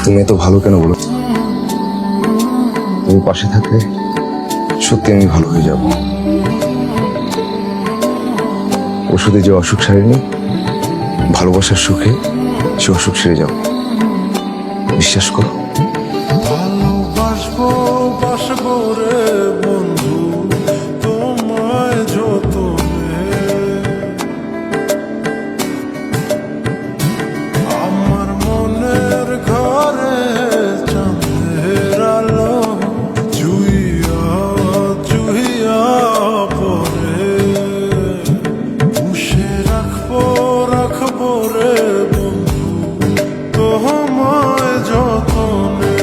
তুমি এত ভালো কেন বলো? তুমি পাশে থাকলে সত্যি আমি ভালো হয়ে যাব। ওষুধে যে অসুখ সারেনি, ভালোবাসার সুখে সে অসুখ সেরে যাও। বিশ্বাস করো। ভালোবাসবো বাসবো রে বন্ধু তোমায় যতনে, আমার মনের ঘরে চাঁদের আলো চুইয়া চুইয়া পরে, পুষে রাখবো রাখবো রে বন্ধু তোমায় যতনে।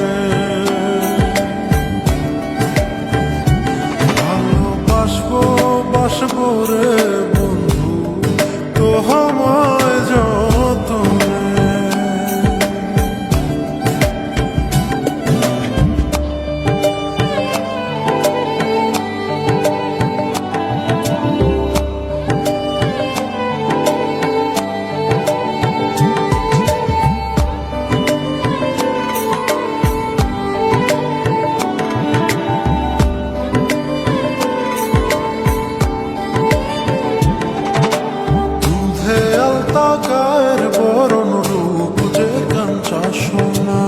ভালোবাসবো বাসবো রে বন্ধু তোমায় যতনে। দুধে আলতা গায়ের বরণ রূপ যে কাঞ্চা সোনা,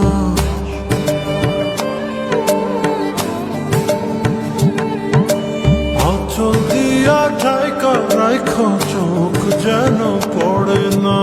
আঁচল দিয়া ঢাকা রাখো চোখ যেন পড়ে না।